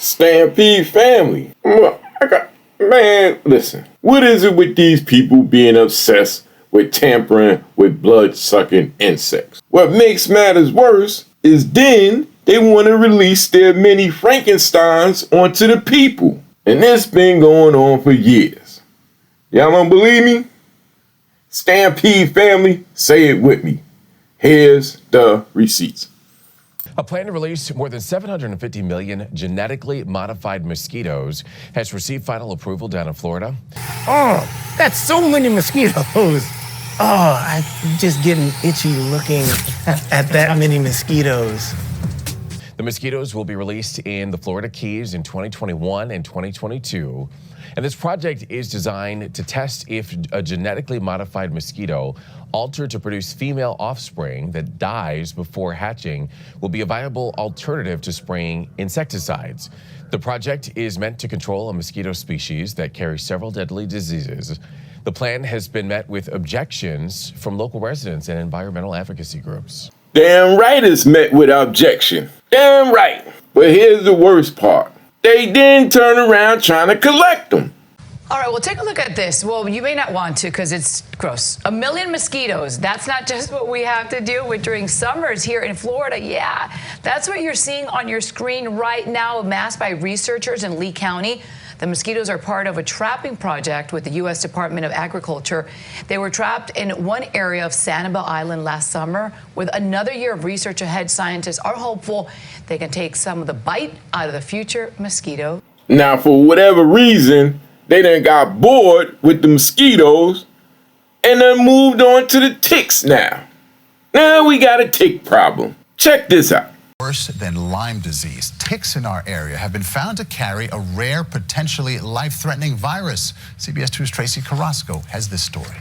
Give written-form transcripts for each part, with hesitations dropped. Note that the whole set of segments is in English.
Stampede family. Man, listen. What is it with these people being obsessed with tampering with blood-sucking insects? What makes matters worse is then they want to release their mini Frankensteins onto the people. And this been going on for years. Y'all don't believe me? Stampede family, say it with me. Here's the receipts. A plan to release more than 750 million genetically modified mosquitoes has received final approval down in Florida. Oh, that's so many mosquitoes. Oh, I'm just getting itchy looking at that many mosquitoes. The mosquitoes will be released in the Florida Keys in 2021 and 2022. And this project is designed to test if a genetically modified mosquito altered to produce female offspring that dies before hatching will be a viable alternative to spraying insecticides. The project is meant to control a mosquito species that carries several deadly diseases. The plan has been met with objections from local residents and environmental advocacy groups. Damn right it's met with objection. Damn right. But here's the worst part. They then turn around trying to collect them. All right, well, take a look at this. Well, you may not want to because it's gross. 1 million mosquitoes. That's not just what we have to deal with during summers here in Florida. Yeah, that's what you're seeing on your screen right now, amassed by researchers in Lee County. The mosquitoes are part of a trapping project with the U.S. Department of Agriculture. They were trapped in one area of Sanibel Island last summer. With another year of research ahead, scientists are hopeful they can take some of the bite out of the future mosquito. Now, for whatever reason, they done got bored with the mosquitoes and then moved on to the ticks now. Now we got a tick problem. Check this out. Worse than Lyme disease, ticks in our area have been found to carry a rare, potentially life-threatening virus. CBS 2's Tracy Carrasco has this story.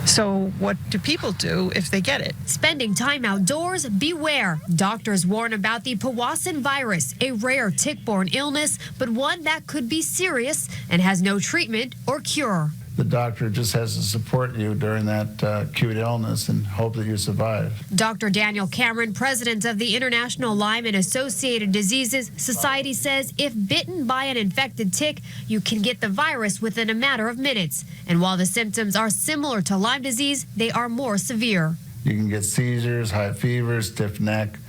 So what do people do if they get it? Spending time outdoors, beware. Doctors warn about the Powassan virus, a rare tick-borne illness, but one that could be serious and has no treatment or cure. The doctor just has to support you during that acute illness and hope that you survive. Dr. Daniel Cameron, president of the International Lyme and Associated Diseases Society, says if bitten by an infected tick, you can get the virus within a matter of minutes. And while the symptoms are similar to Lyme disease, they are more severe. You can get seizures, high fever, stiff neck.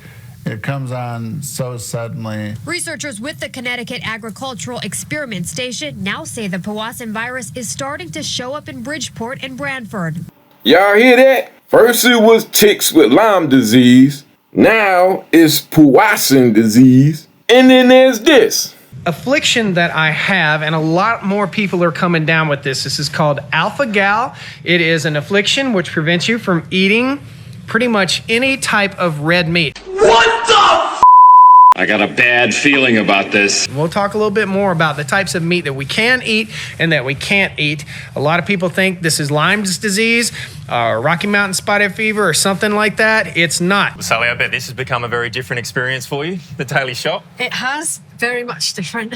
It comes on so suddenly. Researchers with the Connecticut Agricultural Experiment Station now say the Powassan virus is starting to show up in Bridgeport and Branford. Y'all hear that? First it was ticks with Lyme disease. Now it's Powassan disease. And then there's this affliction that I have, and a lot more people are coming down with this. This is called alpha-gal. It is an affliction which prevents you from eating pretty much any type of red meat. What the I got a bad feeling about this. We'll talk a little bit more about the types of meat that we can eat and that we can't eat. A lot of people think this is Lyme's disease, Rocky Mountain spotted fever, or something like that. It's not. Well, Sally, I bet this has become a very different experience for you, the daily shop. It has, very much different.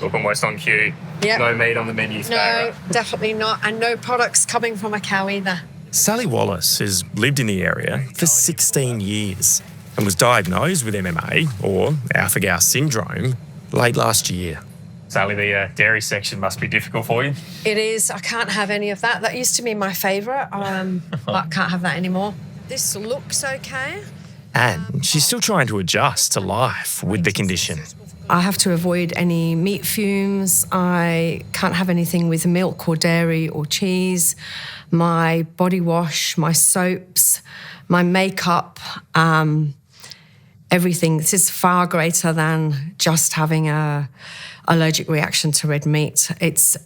Look, almost on cue. Yep. No meat on the menu today. No, definitely not. And no products coming from a cow either. Sally Wallace has lived in the area for 16 years and was diagnosed with MMA, or alpha-gal syndrome, late last year. Sally, the dairy section must be difficult for you. It is. I can't have any of that. That used to be my favourite, but can't have that anymore. This looks okay. And she's still trying to adjust to life with the condition. I have to avoid any meat fumes. I can't have anything with milk or dairy or cheese. My body wash, my soaps, my makeup, everything. This is far greater than just having a allergic reaction to red meat. It's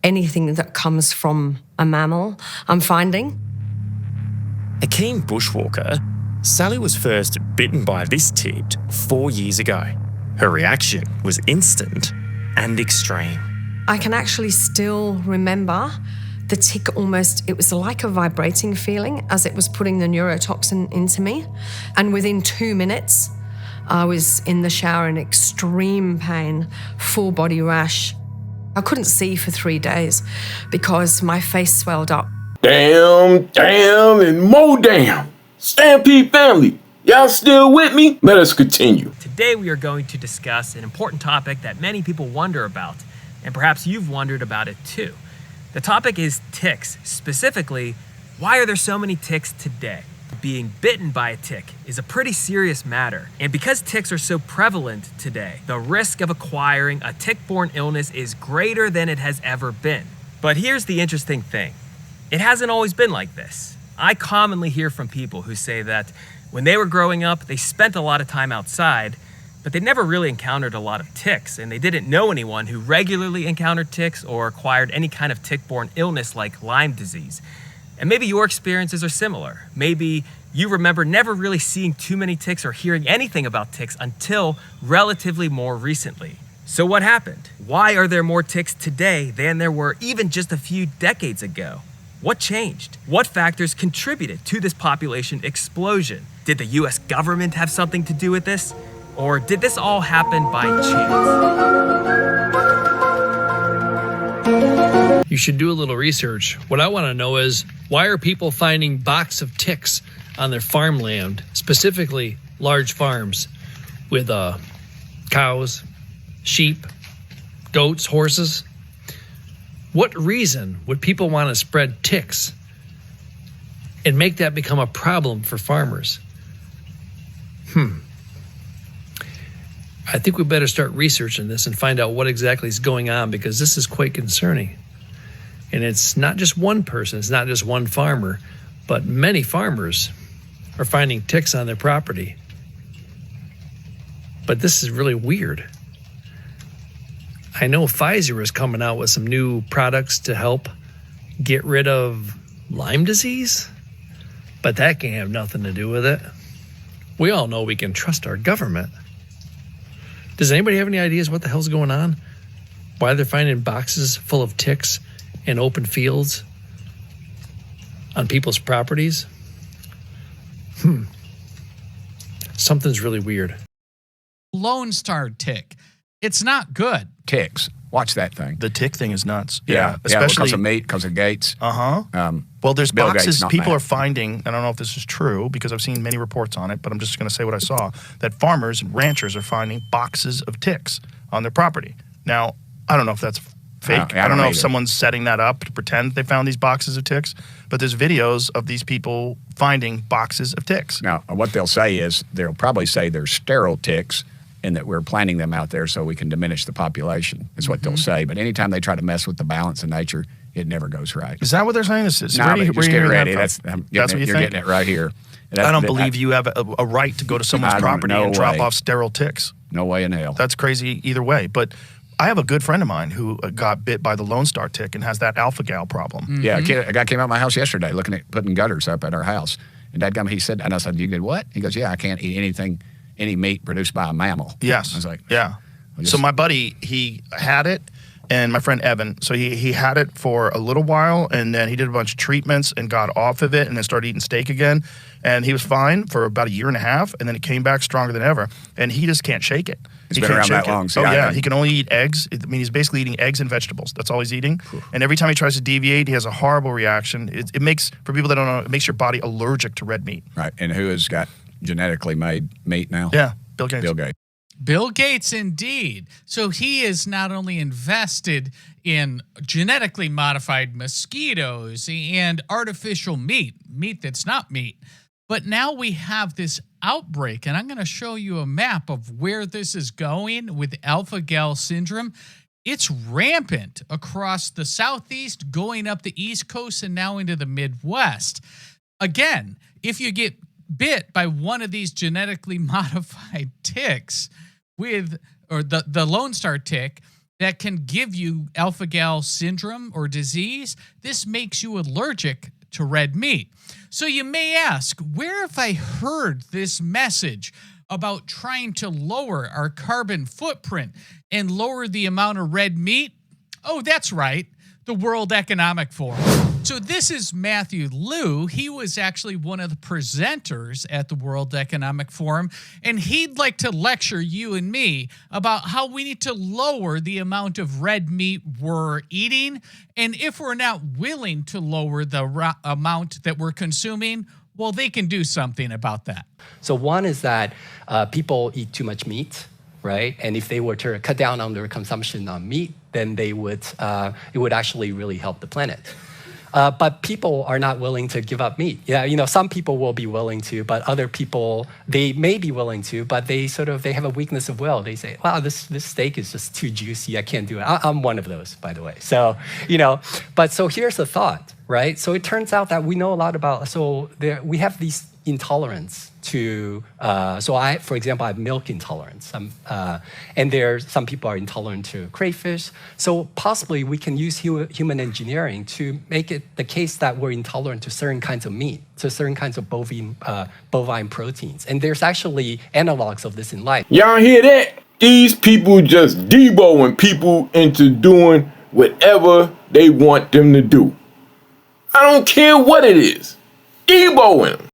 anything that comes from a mammal, I'm finding. A keen bushwalker, Sally was first bitten by this tick 4 years ago. Her reaction was instant and extreme. I can actually still remember the tick almost, it was like a vibrating feeling as it was putting the neurotoxin into me. And within 2 minutes, I was in the shower in extreme pain, full body rash. I couldn't see for 3 days because my face swelled up. Damn, and more damn. Stampede family, Y'all still with me? Let us continue. Today we are going to discuss an important topic that many people wonder about, and perhaps you've wondered about it too. The topic is ticks. Specifically, why are there so many ticks today? Being bitten by a tick is a pretty serious matter, and because ticks are so prevalent today, the risk of acquiring a tick-borne illness is greater than it has ever been. But here's the interesting thing. It hasn't always been like this. I commonly hear from people who say that when they were growing up, they spent a lot of time outside, but they never really encountered a lot of ticks, and they didn't know anyone who regularly encountered ticks or acquired any kind of tick-borne illness like Lyme disease. And maybe your experiences are similar. Maybe you remember never really seeing too many ticks or hearing anything about ticks until relatively more recently. So what happened? Why are there more ticks today than there were even just a few decades ago? What changed? What factors contributed to this population explosion? Did the US government have something to do with this? Or did this all happen by chance? You should do a little research. What I want to know is, why are people finding boxes of ticks on their farmland, specifically large farms with cows, sheep, goats, horses? What reason would people want to spread ticks and make that become a problem for farmers? I think we better start researching this and find out what exactly is going on, because this is quite concerning. And it's not just one person, it's not just one farmer, but many farmers are finding ticks on their property. But this is really weird. I know Pfizer is coming out with some new products to help get rid of Lyme disease, but that can't have nothing to do with it. We all know we can trust our government. Does anybody have any ideas what the hell's going on? Why they're finding boxes full of ticks in open fields on people's properties? Something's really weird. Lone Star tick. It's not good. Ticks. Watch that thing. The tick thing is nuts. Especially because of meat, because of Gates. Well, there's Bill boxes Gates, people Matt. are finding. I don't know if this is true because I've seen many reports on it, but I'm just going to say what I saw. That farmers and ranchers are finding boxes of ticks on their property. Now, I don't know if that's fake. I don't know if someone's setting that up to pretend they found these boxes of ticks, but there's videos of these people finding boxes of ticks. Now, what they'll say is they'll probably say they're sterile ticks and that we're planting them out there so we can diminish the population, is what they'll say. But anytime they try to mess with the balance of nature, it never goes right. Is that what they're saying? This is No, but just get ready. That's what you're you think? getting it right here. I don't believe you have a right to go to someone's property and drop off sterile ticks. No way in hell. That's crazy either way. But I have a good friend of mine who got bit by the Lone Star tick and has that alpha gal problem. Yeah, a guy came out of my house yesterday looking at putting gutters up at our house. And he said, and I said, you did what? He goes, yeah, I can't eat anything, any meat produced by a mammal. Yes. I was like, yeah. So my buddy, he had it, and my friend Evan, so he had it for a little while, and then he did a bunch of treatments and got off of it and then started eating steak again. And he was fine for about a year and a half, and then it came back stronger than ever. And he just can't shake it. It's been around that long. Oh, yeah. He can only eat eggs. I mean, he's basically eating eggs and vegetables. That's all he's eating. And every time he tries to deviate, he has a horrible reaction. It makes, for people that don't know, it makes your body allergic to red meat. Right. And who has got genetically made meat now? Yeah, Bill Gates. Bill Gates. Bill Gates, indeed. So he is not only invested in genetically modified mosquitoes and artificial meat that's not meat, but now we have this outbreak, and I'm going to show you a map of where this is going with alpha-gal syndrome. It's rampant across the southeast, going up the east coast, and now into the Midwest. Again, if you get bit by one of these genetically modified ticks or the Lone Star tick that can give you alpha-gal syndrome or disease, this makes you allergic to red meat. So you may ask, where have I heard this message about trying to lower our carbon footprint and lower the amount of red meat? Oh, that's right, the World Economic Forum. So this is Matthew Liu. He was actually one of the presenters at the World Economic Forum, and he'd like to lecture you and me about how we need to lower the amount of red meat we're eating, and if we're not willing to lower the amount that we're consuming, well, they can do something about that. So one is that people eat too much meat, right? And if they were to cut down on their consumption on meat, then they would it would actually really help the planet. But people are not willing to give up meat. Yeah, some people will be willing to, but other people, they may be willing to, but they have a weakness of will. They say, wow, this steak is just too juicy. I can't do it. I'm one of those, by the way. So, but so here's the thought, right? So it turns out that we know a lot about, we have these intolerance to, for example, I have milk intolerance. And some people are intolerant to crayfish. So possibly we can use human engineering to make it the case that we're intolerant to certain kinds of meat, to certain kinds of bovine proteins. And there's actually analogs of this in life. Y'all hear that? These people just deboing people into doing whatever they want them to do. I don't care what it is. Deboing them.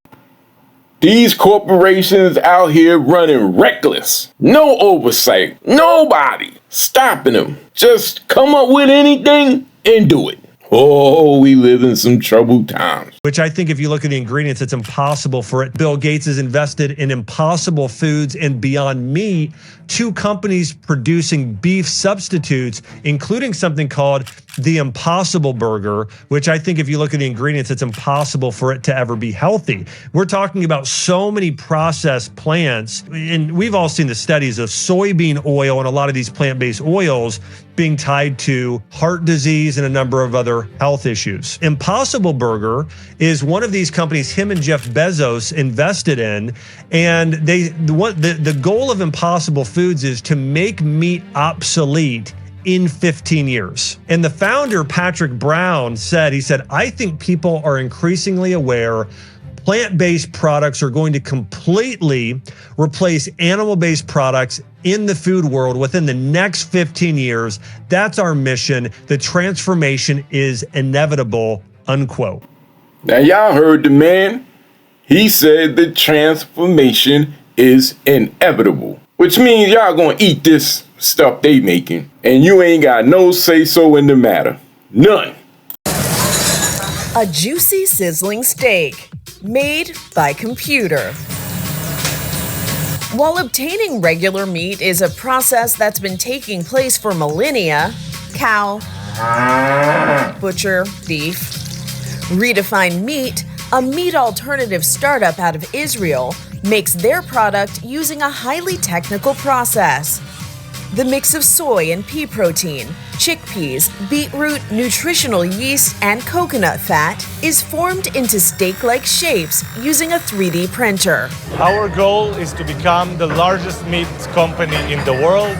These corporations out here running reckless. No oversight. Nobody stopping them. Just come up with anything and do it. Oh, we live in some troubled times. Which I think if you look at the ingredients, it's impossible for it. Bill Gates has invested in Impossible Foods and Beyond Meat, 2 companies producing beef substitutes, including something called the Impossible Burger, which I think if you look at the ingredients, it's impossible for it to ever be healthy. We're talking about so many processed plants, and we've all seen the studies of soybean oil and a lot of these plant-based oils being tied to heart disease and a number of other health issues. Impossible Burger is one of these companies him and Jeff Bezos invested in, and the goal of Impossible Foods is to make meat obsolete in 15 years. And the founder, Patrick Brown, said, I think people are increasingly aware plant-based products are going to completely replace animal-based products in the food world within the next 15 years. That's our mission. The transformation is inevitable, unquote. Now y'all heard the man. He said the transformation is inevitable, which means y'all gonna eat this stuff they making, and you ain't got no say-so in the matter. None. A juicy, sizzling steak made by computer. While obtaining regular meat is a process that's been taking place for millennia, cow, butcher, beef, Redefined Meat, a meat alternative startup out of Israel, makes their product using a highly technical process. The mix of soy and pea protein, chickpeas, beetroot, nutritional yeast, and coconut fat is formed into steak-like shapes using a 3D printer. Our goal is to become the largest meat company in the world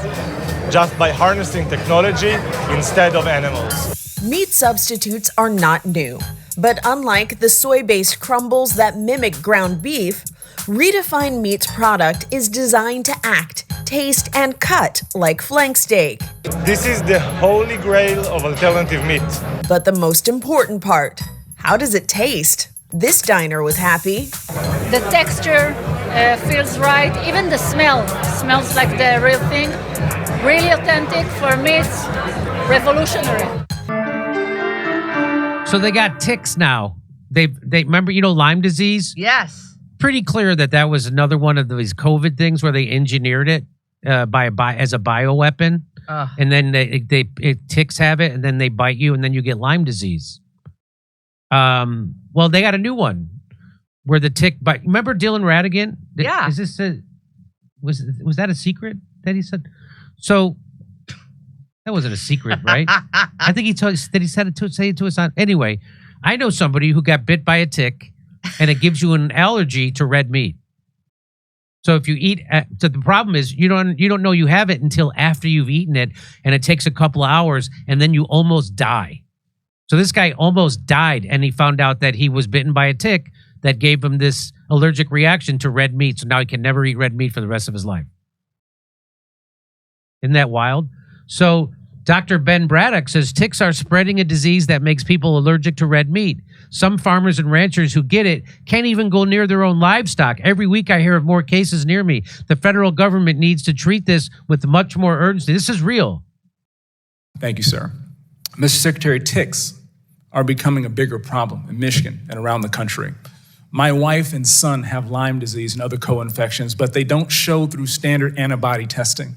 just by harnessing technology instead of animals. Meat substitutes are not new, but unlike the soy-based crumbles that mimic ground beef, Redefined Meat's product is designed to act, taste, and cut like flank steak. This is the holy grail of alternative meat. But the most important part, how does it taste? This diner was happy. The texture feels right. Even the smell smells like the real thing. Really authentic. For me, it's revolutionary. So they got ticks now. They remember, Lyme disease? Yes. Pretty clear that was another one of these COVID things where they engineered it as a bioweapon, and then ticks have it, and then they bite you, and then you get Lyme disease. Well, they got a new one where the tick bite. Remember Dylan Ratigan? Yeah. Is this was that a secret that he said? So that wasn't a secret, right? I think he said it to us on. Anyway, I know somebody who got bit by a tick, and it gives you an allergy to red meat. So if you eat, so the problem is you don't know you have it until after you've eaten it, and it takes a couple of hours, and then you almost die. So this guy almost died, and he found out that he was bitten by a tick that gave him this allergic reaction to red meat. So now he can never eat red meat for the rest of his life. Isn't that wild? So Dr. Ben Braddock says ticks are spreading a disease that makes people allergic to red meat. Some farmers and ranchers who get it can't even go near their own livestock. Every week I hear of more cases near me. The federal government needs to treat this with much more urgency. This is real. Thank you, sir. Mr. Secretary, ticks are becoming a bigger problem in Michigan and around the country. My wife and son have Lyme disease and other co-infections, but they don't show through standard antibody testing.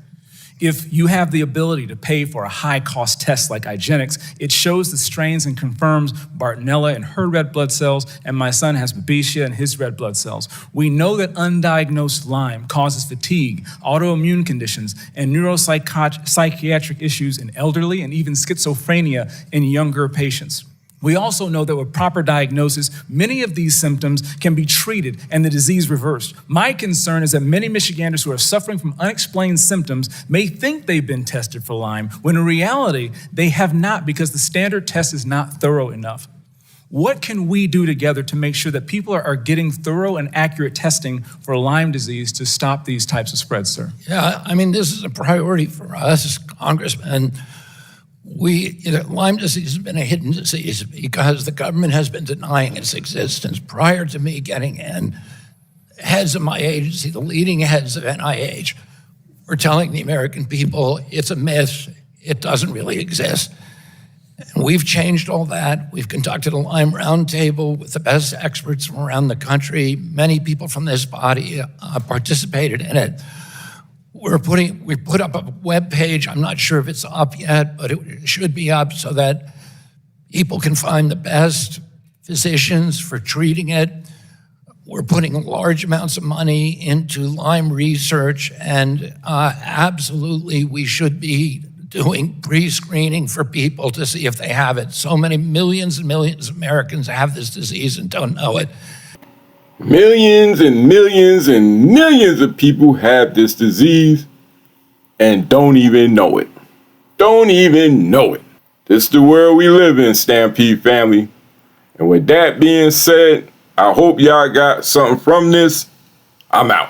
If you have the ability to pay for a high-cost test like IGeneX, it shows the strains and confirms Bartonella in her red blood cells, and my son has Babesia in his red blood cells. We know that undiagnosed Lyme causes fatigue, autoimmune conditions, and neuropsychiatric issues in elderly and even schizophrenia in younger patients. We also know that with proper diagnosis, many of these symptoms can be treated and the disease reversed. My concern is that many Michiganders who are suffering from unexplained symptoms may think they've been tested for Lyme, when in reality, they have not, because the standard test is not thorough enough. What can we do together to make sure that people are getting thorough and accurate testing for Lyme disease to stop these types of spreads, sir? Yeah, I mean, this is a priority for us, Congressman. Lyme disease has been a hidden disease because the government has been denying its existence. Prior to me getting in, heads of my agency, the leading heads of NIH, were telling the American people it's a myth, it doesn't really exist. And we've changed all that. We've conducted a Lyme roundtable with the best experts from around the country. Many people from this body participated in it. We put up a web page. I'm not sure if it's up yet, but it should be up so that people can find the best physicians for treating it. We're putting large amounts of money into Lyme research, and absolutely we should be doing pre-screening for people to see if they have it. So many millions and millions of Americans have this disease and don't know it. Millions and millions and millions of people have this disease and don't even know it. Don't even know it. This is the world we live in, Stampede family. And with that being said, I hope y'all got something from this. I'm out.